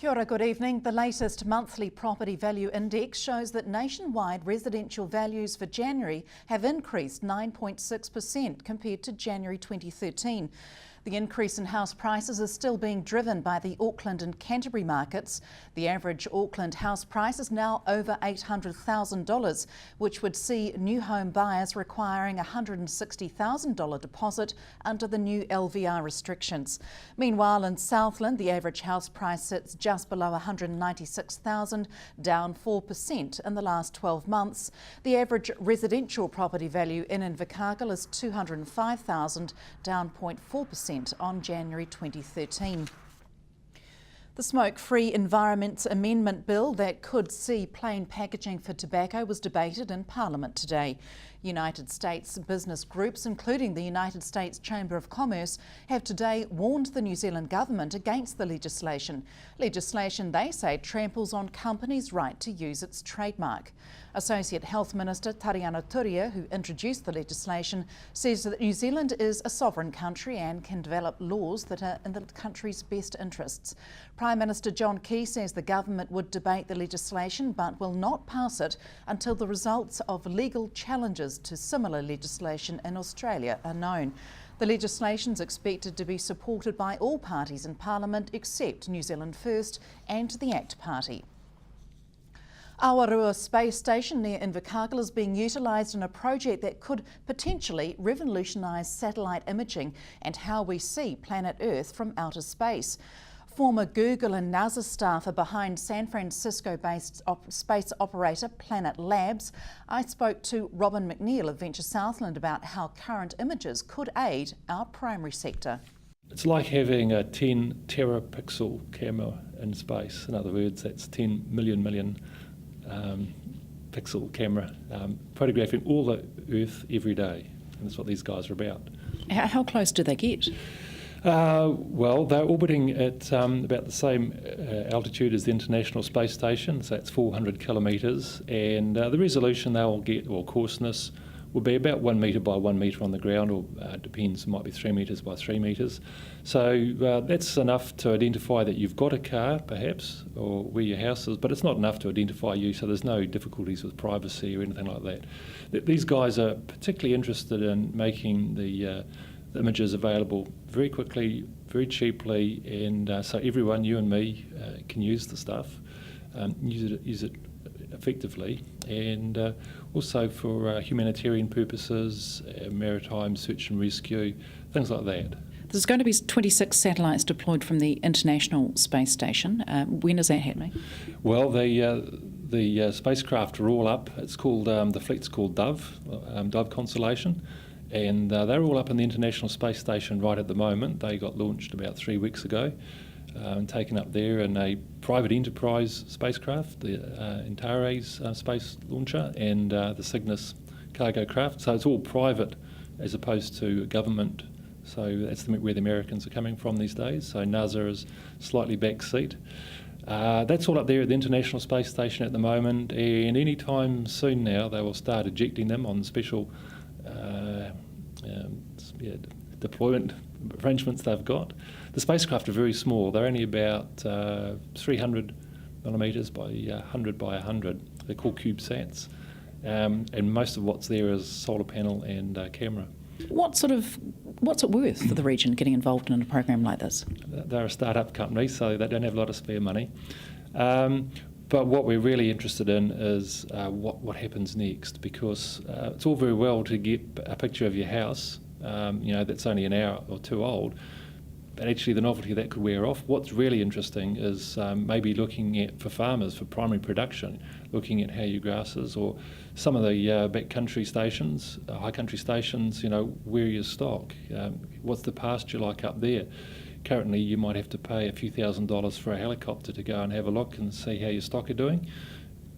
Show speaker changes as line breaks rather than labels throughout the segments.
Kia ora, good evening. The latest monthly property value index shows that nationwide residential values for January have increased 9.6% compared to January 2013. The increase in house prices is still being driven by the Auckland and Canterbury markets. The average Auckland house price is now over $800,000, which would see new home buyers requiring a $160,000 deposit under the new LVR restrictions. Meanwhile, in Southland, the average house price sits just below $196,000, down 4% in the last 12 months. The average residential property value in Invercargill is $205,000, down 0.4% on January 2013. The Smoke-Free Environment Amendment Bill that could see plain packaging for tobacco was debated in Parliament today. United States business groups, including the United States Chamber of Commerce, have today warned the New Zealand government against the legislation. Legislation, they say, tramples on companies' right to use its trademark. Associate Health Minister Tariana Turia, who introduced the legislation, says that New Zealand is a sovereign country and can develop laws that are in the country's best interests. Prime Minister John Key says the government would debate the legislation but will not pass it until the results of legal challenges to similar legislation in Australia are known. The legislation is expected to be supported by all parties in Parliament except New Zealand First and the ACT Party. Awarua Space Station near Invercargill is being utilised in a project that could potentially revolutionise satellite imaging and how we see planet Earth from outer space. Former Google and NASA staff are behind San Francisco-based space operator Planet Labs. I spoke to Robin McNeil of Venture Southland about how current images could aid our primary sector.
It's like having a 10 terapixel camera in space. In other words, that's 10 million pixel camera photographing all the Earth every day. And that's what these guys are about.
How close do they get?
Well, they're orbiting at about the same altitude as the International Space Station, so that's 400 kilometres, and the resolution they'll get, or coarseness, will be about 1 metre by 1 metre on the ground, or depends, it might be 3 metres by 3 metres. So that's enough to identify that you've got a car, perhaps, or where your house is, but it's not enough to identify you, so there's no difficulties with privacy or anything like that. These guys are particularly interested in making the images available very quickly, very cheaply, and so everyone, you and me, can use the stuff, use it effectively, and also for humanitarian purposes, maritime search and rescue, things like that.
There's going to be 26 satellites deployed from the International Space Station. When is that happening?
Well, the spacecraft are all up. It's called, the fleet's called Dove Constellation. And they're all up in the International Space Station right at the moment. They got launched about 3 weeks ago and taken up there in a private enterprise spacecraft, the Antares space launcher, and the Cygnus cargo craft. So it's all private as opposed to government. So that's where the Americans are coming from these days. So NASA is slightly backseat. That's all up there at the International Space Station at the moment, and any time soon now they will start ejecting them on special deployment arrangements they've got. The spacecraft are very small. They're only about 300 millimetres by 100 by 100. They're called CubeSats, and most of what's there is solar panel and camera.
What's it worth for the region getting involved in a program like this?
They're a start-up company, so they don't have a lot of spare money. But what we're really interested in is what happens next, because it's all very well to get a picture of your house, that's only an hour or two old, but actually the novelty of that could wear off. What's really interesting is maybe looking at, for farmers, for primary production, looking at how your grass is, or some of the backcountry stations, high country stations, where your stock, what's the pasture like up there. Currently, you might have to pay a few $1,000s for a helicopter to go and have a look and see how your stock are doing.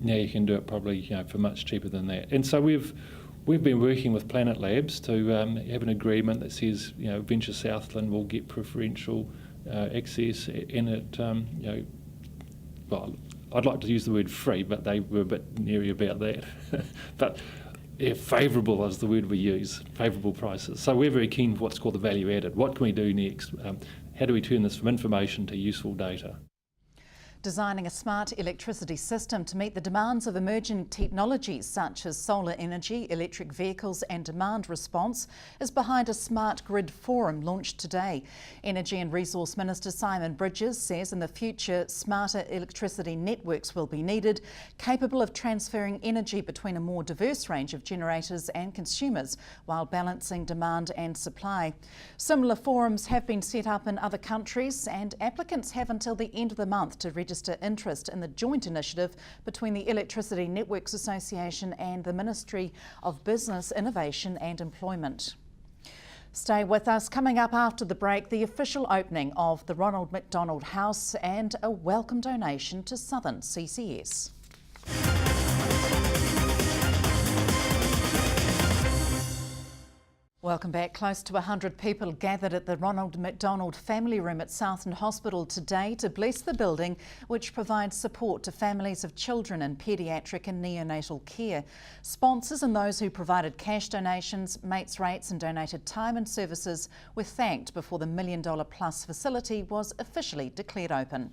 Now you can do it probably for much cheaper than that. And so we've been working with Planet Labs to have an agreement that says Venture Southland will get preferential access, and it well, I'd like to use the word free, but they were a bit leery about that. But favourable is the word we use, favourable prices. So we're very keen for what's called the value added. What can we do next? How do we turn this from information to useful data?
Designing a smart electricity system to meet the demands of emerging technologies such as solar energy, electric vehicles and demand response is behind a smart grid forum launched today. Energy and Resource Minister Simon Bridges says in the future smarter electricity networks will be needed, capable of transferring energy between a more diverse range of generators and consumers while balancing demand and supply. Similar forums have been set up in other countries and applicants have until the end of the month to register interest in the joint initiative between the Electricity Networks Association and the Ministry of Business, Innovation and Employment. Stay with us. Coming up after the break, the official opening of the Ronald McDonald House and a welcome donation to Southern CCS. Welcome back. Close to 100 people gathered at the Ronald McDonald Family Room at Southland Hospital today to bless the building, which provides support to families of children in paediatric and neonatal care. Sponsors and those who provided cash donations, mates rates and donated time and services were thanked before the $1 million plus facility was officially declared open.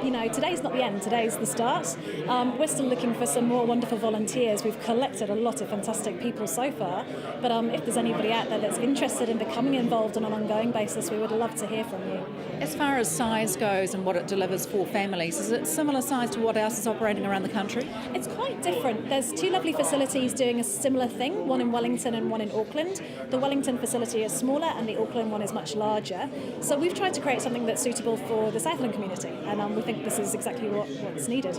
You know, today's not the end, today's the start. We're still looking for some more wonderful volunteers. We've collected a lot of fantastic people so far, but if there's anybody out there that's interested in becoming involved on an ongoing basis, we would love to hear from you.
As far as size goes and what it delivers for families, is it similar size to what else is operating around the country?
It's quite different. There's two lovely facilities doing a similar thing, one in Wellington and one in Auckland. The Wellington facility is smaller and the Auckland one is much larger. So we've tried to create something that's suitable for the Southland community, and we think this is exactly what's needed.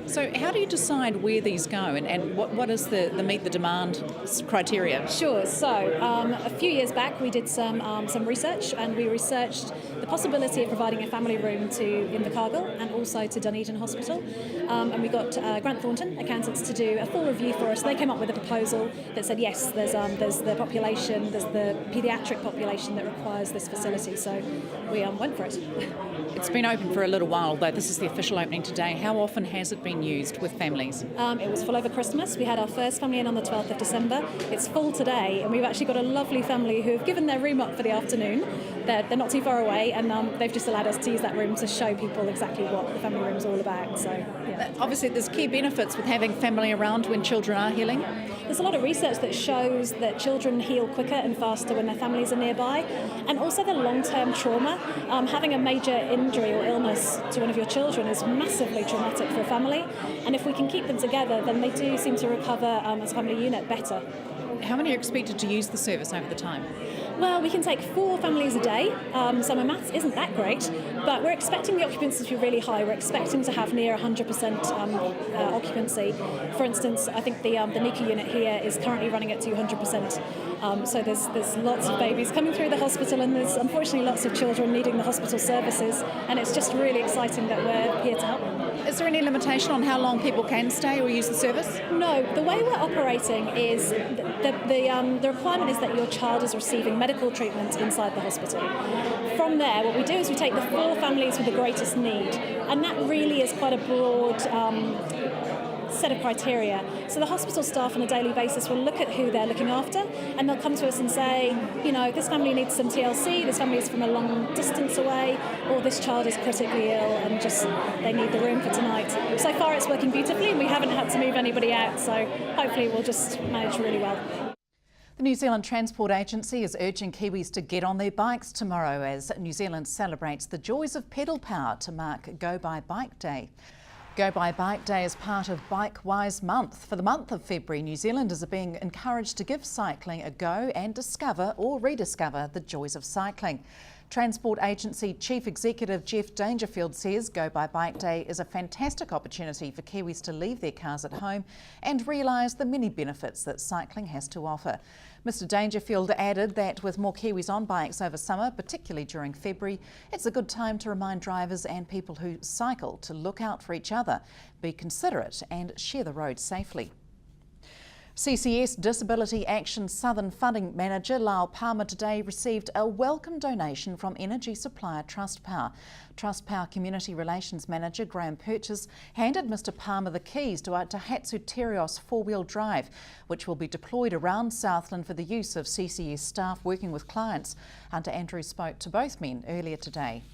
So how do you decide where these go and what is the meet the demand criteria?
Sure. So a few years back we did some research, and we researched the possibility of providing a family room to Invercargill and also to Dunedin Hospital. And we got Grant Thornton, accountants, to do a full review for us. They came up with a proposal that said yes, there's the population, there's the paediatric population that requires this facility. So we went for it.
It's been open for a little while, though. This is the official opening today. How often has it been used with families?
It was full over Christmas. We had our first family in on the 12th of December. It's full today, and we've actually got a lovely family who have given their room up for the afternoon. They're not too far away, and they've just allowed us to use that room to show people exactly what the family room is all about. So, yeah.
Obviously, there's key benefits with having family around when children are healing.
There's a lot of research that shows that children heal quicker and faster when their families are nearby, and also the long-term trauma. Having a major injury or illness to one of your children is massively traumatic for a family, and if we can keep them together, then they do seem to recover as a family unit better.
How many are expected to use the service over the time?
Well, we can take 4 families a day, so my maths isn't that great, but we're expecting the occupancy to be really high. We're expecting to have near 100% occupancy. For instance, I think the NICU unit here is currently running at 200%. So there's lots of babies coming through the hospital, and there's unfortunately lots of children needing the hospital services, and it's just really exciting that we're here to help them.
Is there any limitation on how long people can stay or use the service?
No, the way we're operating is the requirement is that your child is receiving medical treatment inside the hospital. From there, what we do is we take the 4 families with the greatest need, and that really is quite a broad set of criteria. So the hospital staff on a daily basis will look at who they're looking after, and they'll come to us and say, you know, this family needs some TLC, this family is from a long distance away, or this child is critically ill and just they need the room for tonight. So far it's working beautifully, and we haven't had to move anybody out, so hopefully we'll just manage really well.
The New Zealand Transport Agency is urging Kiwis to get on their bikes tomorrow as New Zealand celebrates the joys of pedal power to mark Go By Bike Day. Go By Bike Day is part of Bike Wise Month. For the month of February, New Zealanders are being encouraged to give cycling a go and discover or rediscover the joys of cycling. Transport Agency Chief Executive Jeff Dangerfield says Go By Bike Day is a fantastic opportunity for Kiwis to leave their cars at home and realise the many benefits that cycling has to offer. Mr Dangerfield added that with more Kiwis on bikes over summer, particularly during February, it's a good time to remind drivers and people who cycle to look out for each other, be considerate and share the road safely. CCS Disability Action Southern Funding Manager Lyle Palmer today received a welcome donation from energy supplier Trustpower. Trustpower Community Relations Manager Graham Purchase handed Mr Palmer the keys to a Daihatsu Terios 4-wheel drive, which will be deployed around Southland for the use of CCS staff working with clients. Hunter Andrews spoke to both men earlier today.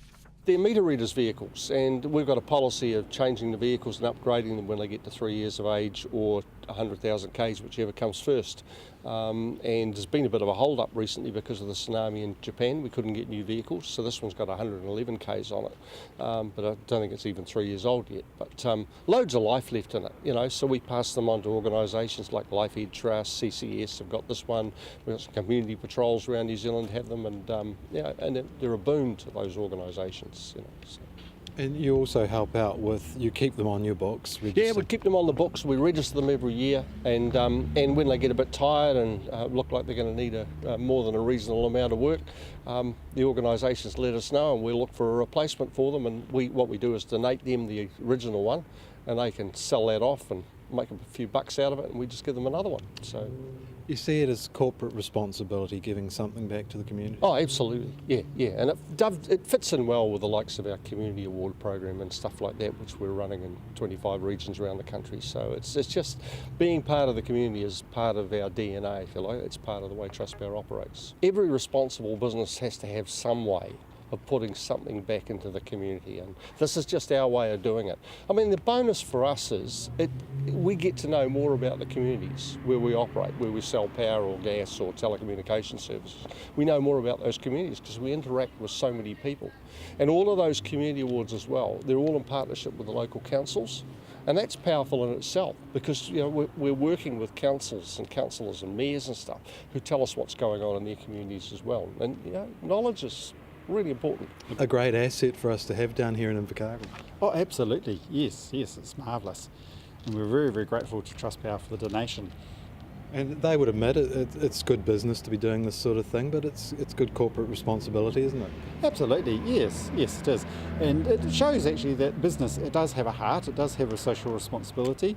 They're meter readers vehicles, and we've got a policy of changing the vehicles and upgrading them when they get to 3 years of age or 100,000 k's, whichever comes first. And there's been a bit of a hold up recently because of the tsunami in Japan. We couldn't get new vehicles, so this one's got 111 k's on it, but I don't think it's even 3 years old yet. But loads of life left in it, so we pass them on to organisations like Life Ed Trust, CCS have got this one. We've got some community patrols around New Zealand have them, and and they're a boon to those organisations. So.
And you also help out with, you keep them on your books?
Yeah, we keep them on the books. We register them every year, and when they get a bit tired and look like they're going to need more than a reasonable amount of work, the organisations let us know, and we'll look for a replacement for them. And what we do is donate them the original one, and they can sell that off and make a few bucks out of it, and we just give them another one. So.
You see it as corporate responsibility, giving something back to the community?
Oh, absolutely, yeah. And it fits in well with the likes of our community award program and stuff like that, which we're running in 25 regions around the country. So it's just being part of the community is part of our DNA, if you like. It's part of the way Trustpower operates. Every responsible business has to have some way of putting something back into the community, and this is just our way of doing it. I mean, the bonus for us is we get to know more about the communities where we operate, where we sell power or gas or telecommunication services. We know more about those communities because we interact with so many people. And all of those community awards as well, they're all in partnership with the local councils. And that's powerful in itself because we're working with councils and councillors and mayors and stuff who tell us what's going on in their communities as well. And knowledge is really important.
A great asset for us to have down here in Invercargill.
Oh, absolutely. Yes, it's marvellous. And we're very, very grateful to Trustpower for the donation.
And they would admit it's good business to be doing this sort of thing, but it's good corporate responsibility, isn't it?
Absolutely, yes, it is. And it shows actually that business, it does have a heart, it does have a social responsibility.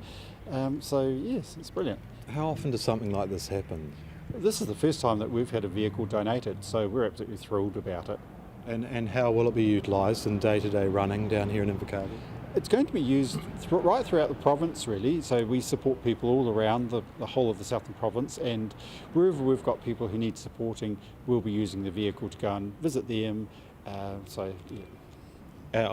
So yes, it's brilliant.
How often does something like this happen?
This is the first time that we've had a vehicle donated, so we're absolutely thrilled about it.
And how will it be utilised in day-to-day running down here in Invercargill?
It's going to be used right throughout the province, really. So we support people all around the whole of the Southland province, and wherever we've got people who need supporting, we'll be using the vehicle to go and visit them.
I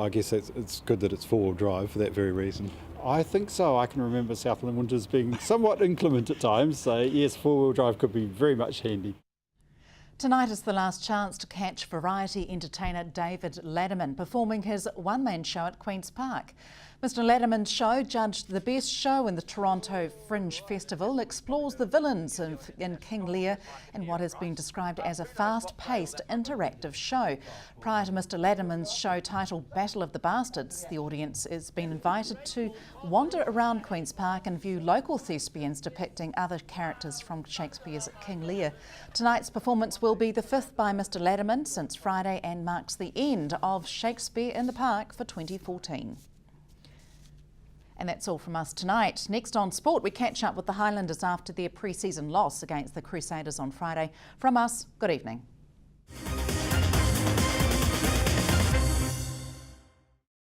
guess it's good that it's four-wheel drive for that very reason.
I think so. I can remember Southland winters being somewhat inclement at times, so yes, four-wheel drive could be very much handy.
Tonight is the last chance to catch variety entertainer David Ladderman performing his one-man show at Queen's Park. Mr Ladderman's show, judged the best show in the Toronto Fringe Festival, explores the villains in King Lear in what has been described as a fast-paced, interactive show. Prior to Mr Ladderman's show titled Battle of the Bastards, the audience has been invited to wander around Queen's Park and view local thespians depicting other characters from Shakespeare's King Lear. Tonight's performance will be the fifth by Mr Ladderman since Friday and marks the end of Shakespeare in the Park for 2014. And that's all from us tonight. Next on Sport, we catch up with the Highlanders after their pre-season loss against the Crusaders on Friday. From us, good evening.